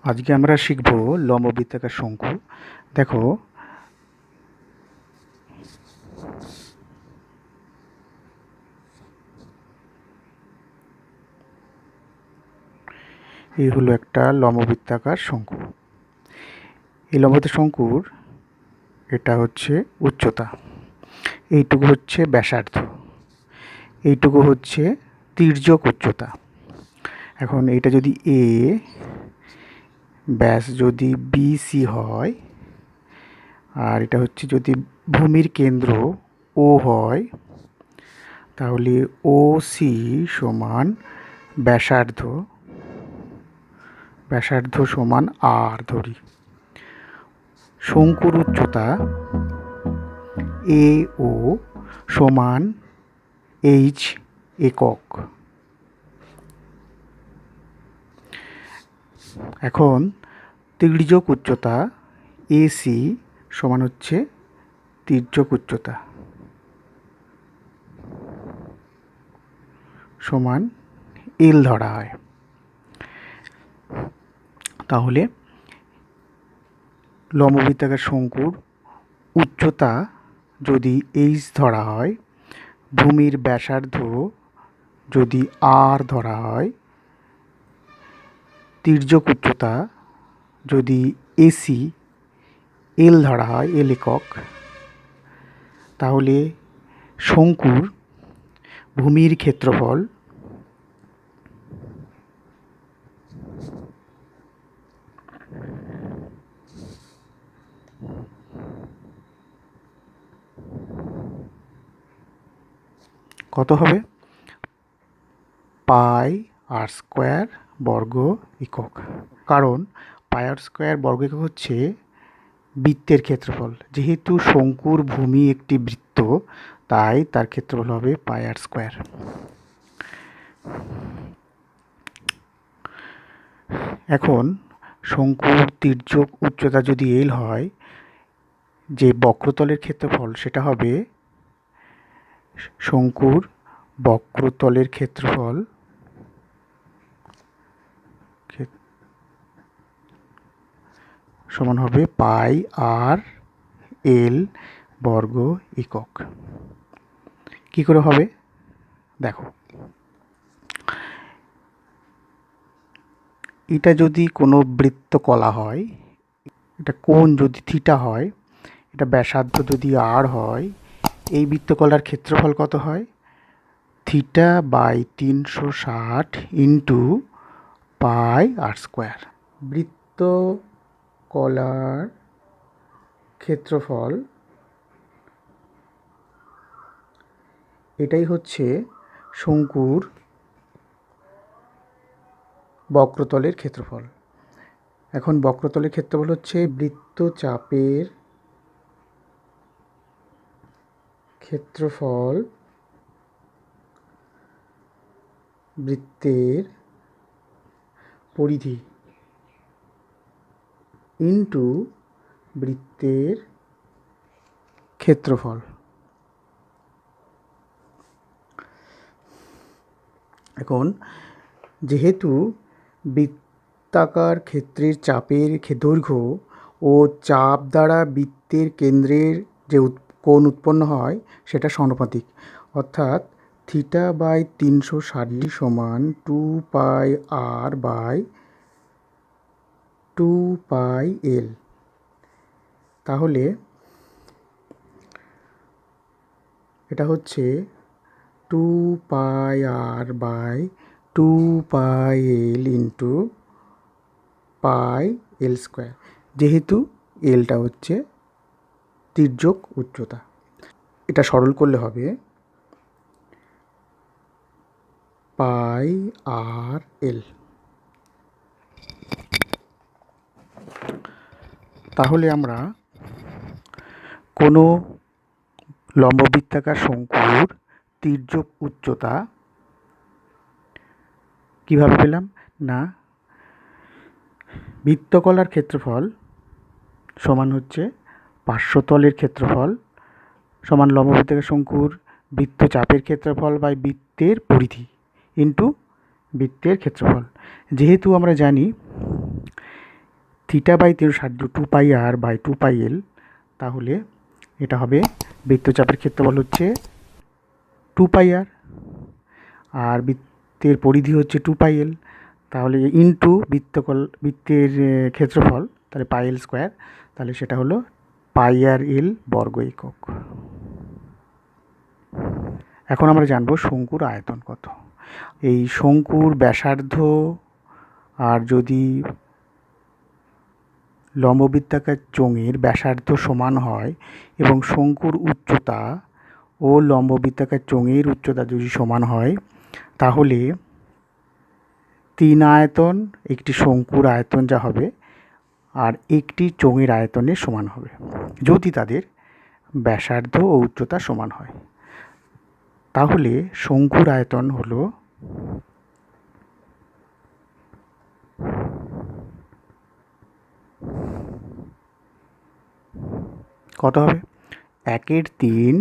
আজকে আমরা শিখব লম্ব বৃত্তাকার শঙ্কু। দেখো, এই হলো একটা লম্ব বৃত্তাকার শঙ্কু। এই লম্ব শঙ্কুর এটা হচ্ছে উচ্চতা, এইটুকু হচ্ছে ব্যাসার্ধ, এইটুকু হচ্ছে তির্যক উচ্চতা। এখন এটা যদি এ, ব্যাস যদি বিসি হয়, আর এটা হচ্ছে যদি ভূমির কেন্দ্র ও হয়, তাহলে ও সি সমান ব্যাসার্ধ, ব্যাসার্ধ সমান আর ধরি। শঙ্কুর উচ্চতা এ ও সমান এইচ একক। এখন তির্যক উচ্চতা এসি সমান হচ্ছে তির্যক উচ্চতা সমান এল ধরা হয়। তাহলে লম্ব বৃত্তাকার শঙ্কুর উচ্চতা যদি এইচ ধরা হয়, ভূমির ব্যাসার্ধ যদি আর ধরা হয়, তির্যক উচ্চতা যদি এসি এল ধরা হয়, এল একক, তাহলে শঙ্কুর ভূমির ক্ষেত্রফল কত হবে? পাই আর স্কোয়ার বর্গ একক। কারণ পাই আর স্কোয়ার বর্গ একক হচ্ছে বৃত্তের ক্ষেত্রফল। যেহেতু শঙ্কুর ভূমি একটি বৃত্ত, তাই তার ক্ষেত্রফল হবে পাই আর স্কোয়ার। এখন শঙ্কুর তির্যক উচ্চতা যদি এল হয়, যে বক্রতলের ক্ষেত্রফল সেটা হবে শঙ্কুর বক্রতলের ক্ষেত্রফল সমান হবে পাই আর এল বর্গ একক। কি করে হবে দেখো, এটা যদি কোনো বৃত্তকলা হয়, এটা কোণ যদি থিটা হয়, এটা ব্যাসার্ধ যদি আর হয়, এই বৃত্তকলার ক্ষেত্রফল কত হয়? Theta by 360 into pi R square. বৃত্তকলার ক্ষেত্রফল এটাই হচ্ছে শঙ্কুর বক্রতলের ক্ষেত্রফল। এখন বক্রতলের ক্ষেত্রফল হচ্ছে বৃত্তচাপের ক্ষেত্রফল বৃত্তের পরিধি ইন্টু বৃত্তের ক্ষেত্রফল। এখন যেহেতু বৃত্তাকার ক্ষেত্রের চাপের দৈর্ঘ্য ও চাপ দ্বারা বৃত্তের কেন্দ্রের যে কোণ উৎপন্ন হয় সেটা সমানুপাতিক, অর্থাৎ থিটা বাই 360 সমান 2 পাই আর বাই 2 পাই এল। তাহলে এটা হচ্ছে 2 pi R by 2 pi L into pi L square, যেহেতু এলটা হচ্ছে তির্যক উচ্চতা। এটা সরল করলে হবে পাই আর এল। তাহলে আমরা কোনো লম্ব বৃত্তাকার শঙ্কুর তির্যক উচ্চতা কিভাবে পেলাম? না, বৃত্তকলার ক্ষেত্রফল সমান হচ্ছে পার্শ্বতলের ক্ষেত্রফল সমান লম্ব বৃত্তাকার শঙ্কুর বৃত্তচাপের ক্ষেত্রফল বাই বৃত্তের পরিধি ইন্টু বৃত্তের ক্ষেত্রফল। যেহেতু আমরা জানি θ/360 2πr/2πl, তাহলে এটা হবে বৃত্তচাপের ক্ষেত্রফল হচ্ছে 2πr আর বৃত্তের পরিধি হচ্ছে 2πl, তাহলে ইন্টু বৃত্তের ক্ষেত্রফল, তাহলে πl², তাহলে সেটা হলো πrl বর্গ একক। এখন আমরা জানবো শঙ্কুর আয়তন কত। এই শঙ্কুর ব্যাসার্ধ আর যদি লম্ববৃত্তাকার চোঙের ব্যাসার্ধ সমান হয় এবং শঙ্কুর উচ্চতা ও লম্ববৃত্তাকার চোঙের উচ্চতা যদি সমান হয়, তাহলে 3 আয়তন একটি শঙ্কুর আয়তন যা হবে আর একটি চোঙের আয়তনের সমান হবে, যদি তাদের ব্যাসার্ধ ও উচ্চতা সমান হয়। তাহলে শঙ্কুর আয়তন হলো কত হবে? 1/3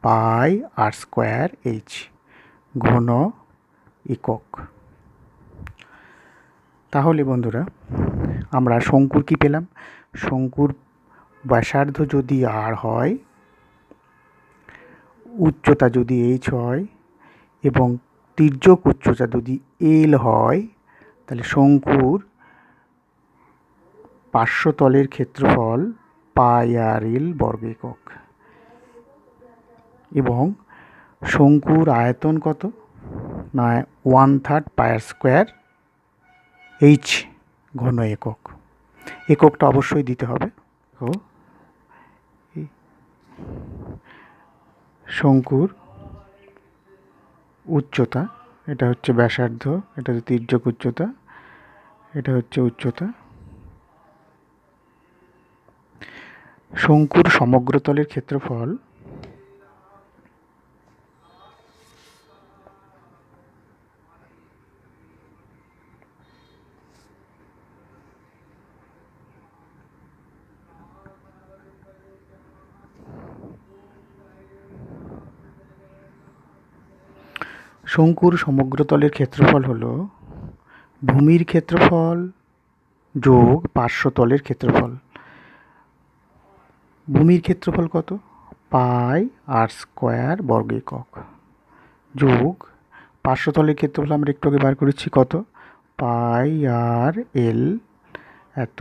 πr² ঘন একক। তাহলে বন্ধুরা আমরা শঙ্কুর কি পেলাম? শঙ্কুর ব্যাসার্ধ যদি r হয়, উচ্চতা যদি h হয় এবং তির্যক উচ্চতা যদি l হয়, তাহলে শঙ্কুর পার্শ্বতলের ক্ষেত্রফল πrl বর্গ একক। এবং শঙ্কুর আয়তন কত? না 1/3 πr² h ঘন একক। এককটা অবশ্যই দিতে হবে। ও শঙ্কুর উচ্চতা, এটা হচ্ছে ব্যাসার্ধ, এটা হচ্ছে তির্যক উচ্চতা, এটা হচ্ছে উচ্চতা। শঙ্কুর সমগ্র তলের ক্ষেত্রফল শঙ্কুর সমগ্র তলের ক্ষেত্রফল হলো ভূমির ক্ষেত্রফল যোগ পার্শ্বতলের ক্ষেত্রফল। ভূমির ক্ষেত্রফল কত? πr² বর্গ একক যোগ পার্শ্বতলের ক্ষেত্রফল আমরা একটু আগে বার করেছি কত? πrl এত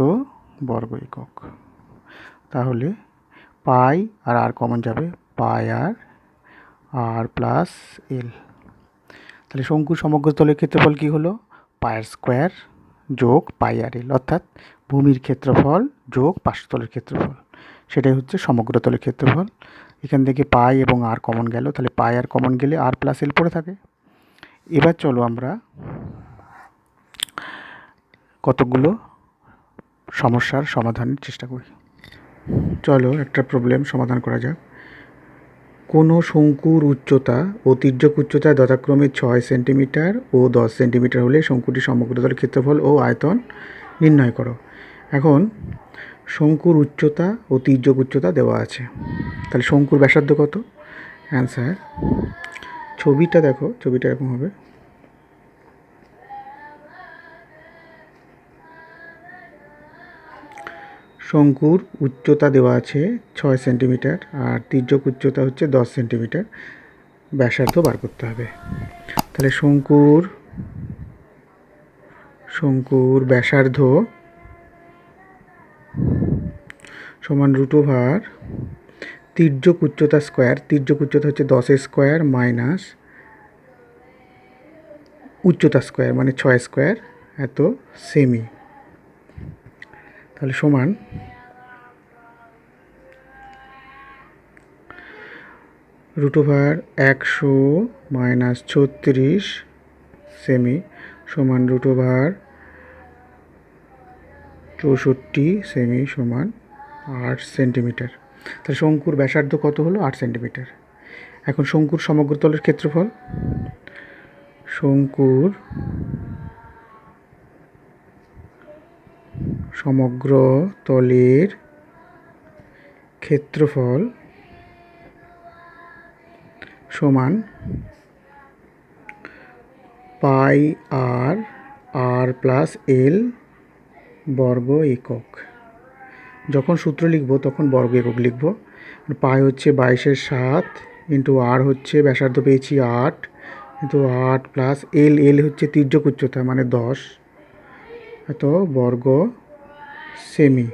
বর্গ একক। তাহলে পাই আর আর কমন যাবে, πr r প্লাস l। তাহলে শঙ্কুর সমগ্র তলের ক্ষেত্রফল কি হলো? πr² যোগ πrl, অর্থাৎ ভূমির ক্ষেত্রফল যোগ পার্শ্বতলের ক্ষেত্রফল, সেটাই হচ্ছে সমগ্র তলের ক্ষেত্রফল। এখান থেকে পাই এবং আর কমন গেল, তাহলে পাই আর কমন গেলে আর প্লাস এল পড়ে থাকে। এবার চলো আমরা কতগুলো সমস্যার সমাধানের চেষ্টা করি। চলো একটা প্রবলেম সমাধান করা যাক। কোনো শঙ্কুর উচ্চতা ও তির্যক উচ্চতা যথাক্রমে 6 সেন্টিমিটার ও 10 সেন্টিমিটার হলে শঙ্কুটির সমগ্র তলের ক্ষেত্রফল ও আয়তন নির্ণয় করো। এখন শঙ্কুর উচ্চতা ও তির্যক উচ্চতা দেওয়া আছে, তাহলে শঙ্কুর ব্যাসার্ধ কত? অ্যান্সার, ছবিটা দেখো, ছবিটা এরকম হবে। শঙ্কুর উচ্চতা দেওয়া আছে 6 সেন্টিমিটার আর তির্যক উচ্চতা হচ্ছে 10 সেন্টিমিটার, ব্যাসার্ধ বার করতে হবে। তাহলে শঙ্কুর ব্যাসার্ধ সমান √, তির্যক উচ্চতা স্কোয়ার, তির্যক উচ্চতা হচ্ছে 10² মাইনাস উচ্চতা স্কোয়ার মানে 6² এত সেমি, তাহলে সমান √100 মাইনাস 36 সেমি সমান √64 সেমি সমান 8 সেন্টিমিটার। তাহলে শঙ্কুর ব্যাসার্ধ কত হলো? 8 সেন্টিমিটার। এখন শঙ্কুর সমগ্র তলের ক্ষেত্রফল, শঙ্কুর সমগ্র তলের ক্ষেত্রফল সমান πr r প্লাস l বর্গ একক। যখন সূত্র লিখব তখন বর্গ একক লিখব। পাই হচ্ছে 22/7 ইন্টু আর হচ্ছে ব্যাসার্ধ পেয়েছি 8 ইন্টু 8 প্লাস এল হচ্ছে তির্যক উচ্চতা মানে 10 এত বর্গ সেমি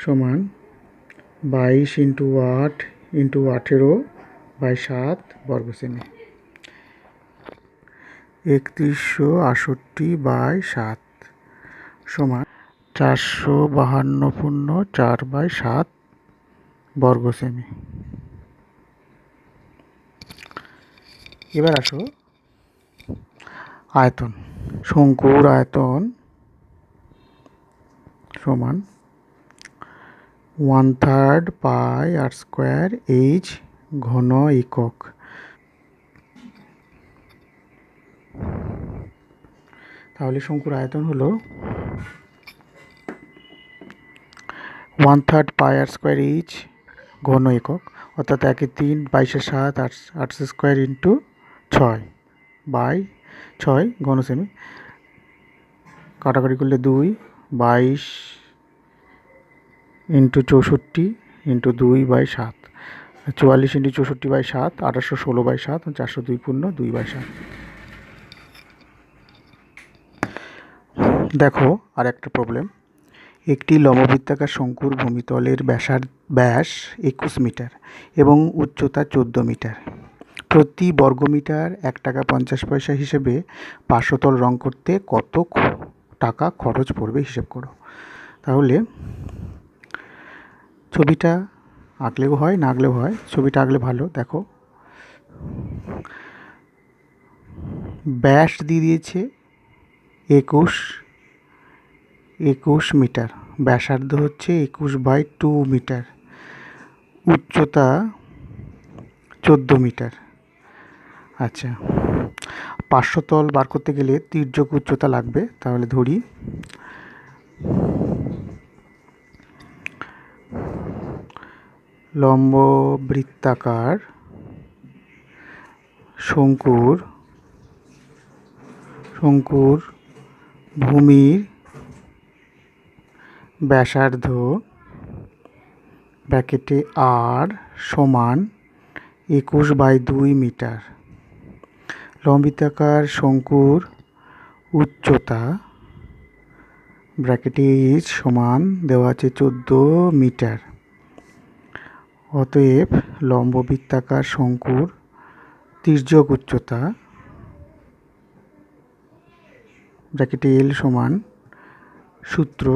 সমান 22 ইন্টু 8 ইন্টু 18/7 বর্গ সেমি। 3168/7 সমান 452.4/7 বর্গ সেমি। এবার আসো আয়তন। শঙ্কুর আয়তন সমান 1/3 পাই আর স্কোয়ার এইচ ঘন একক। তাহলে শঙ্কুর আয়তন হলো 1/3 পাই আর স্কোয়ার এইচ ঘন একক, অর্থাৎ 1/3 22/7 8 স্কোয়ার ইন্টু 6/6 ঘন সেমি। কাটাকাটি করলে 2 22 ইন্টু 64 ইন্টু 2/7 44 ইন্টু 64/7 1816/7 402.2/7। দেখো আর একটা প্রবলেম। একটি লম্ববৃত্তাকার শঙ্কুর ভূমিতলের ব্যাস 21 মিটার এবং উচ্চতা 14 মিটার। প্রতি বর্গমিটার 1 টাকা 50 পয়সা হিসেবে পার্শ্বতল রং করতে কত টাকা খরচ পড়বে হিসেব করো। তাহলে ছবিটা আঁকলেও হয় না আঁকলেও হয়, ছবিটা আঁকলে ভালো। দেখো ব্যাস দিয়ে দিয়েছে 21 মিটার, ব্যাসার্ধ হচ্ছে 21/2 মিটার, উচ্চতা 14 মিটার। আচ্ছা, পার্শ্বতল বার করতে গেলে তির্যক উচ্চতা লাগবে। তাহলে ধরি লম্ব বৃত্তাকার শঙ্কুর ভূমির ব্যাসার্ধ ব্র্যাকেটে আর সমান 21/2 মিটার। লম্ববৃত্তাকার শঙ্কুর উচ্চতা ব্র্যাকেটে এইচ সমান দেওয়া আছে 14 মিটার। অতএব লম্ববৃত্তাকার শঙ্কুর তির্যক উচ্চতা ব্র্যাকেটে এল সমান, সূত্র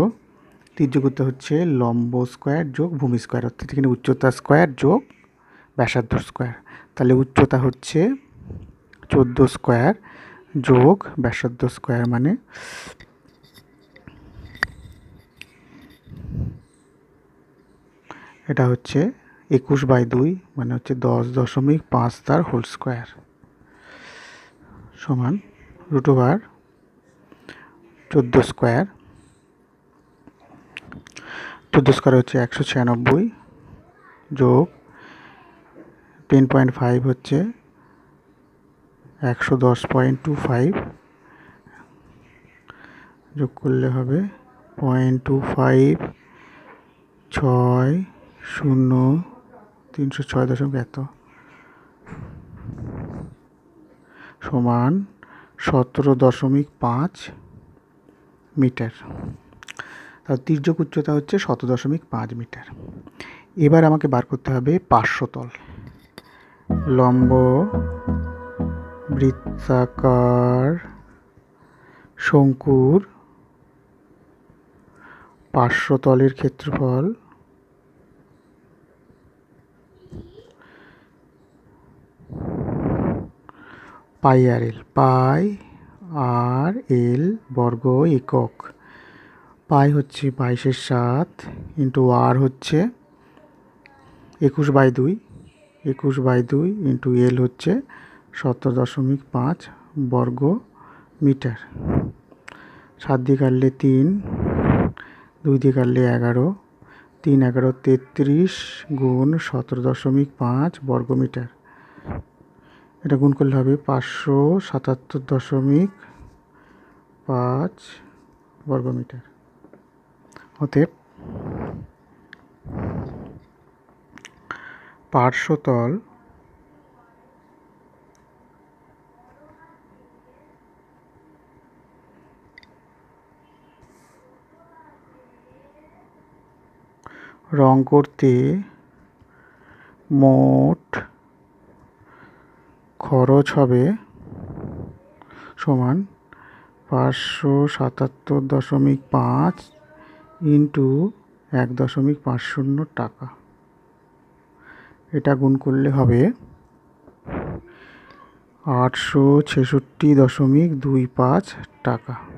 তির্যক উচ্চতা হচ্ছে লম্ব স্কোয়ার যোগ ভূমি স্কোয়ার, অর্থাৎ এখানে উচ্চতা স্কোয়ার যোগ ব্যাসার্ধ স্কোয়ার। তাহলে উচ্চতা হচ্ছে 14 স্কোয়ার যোগ ব্যাসার্ধ স্কোয়ার মানে এটা হচ্ছে 21/2 মানে হচ্ছে 10.5 তার হোল স্কোয়ার সমান √14 স্কোয়ার। 14 স্কোয়ার হচ্ছে 196 যোগ 10.5 হচ্ছে 110.25 যোগ করলে হবে 0.25 6 0 306 দশমিক এত সমান 17.5 মিটার। তার তির্যক উচ্চতা হচ্ছে 17.5 মিটার। এবার আমাকে বার করতে হবে পার্শ্বতল। লম্ব বৃত্তাকার শঙ্কুর পার্শ্বতলের ক্ষেত্রফল পাই আর এল বর্গ একক। পাই হচ্ছে 22/7 ইন্টু আর হচ্ছে 21/2 ইন্টু এল হচ্ছে 17.5 বর্গ মিটার। 7 দিয়ে কাটলে 3, 2 দিয়ে কাটলে 11, 3 11 33 গুণ 17.5 বর্গ মিটার। এটা গুণ করলে হবে 577.5 বর্গমিটার। অতএব পার্শ্বতল রং করতে মোট খরচ হবে সমান 577.5 ইন্টু 1.50 টাকা। এটা গুণ করলে হবে 866.25 টাকা।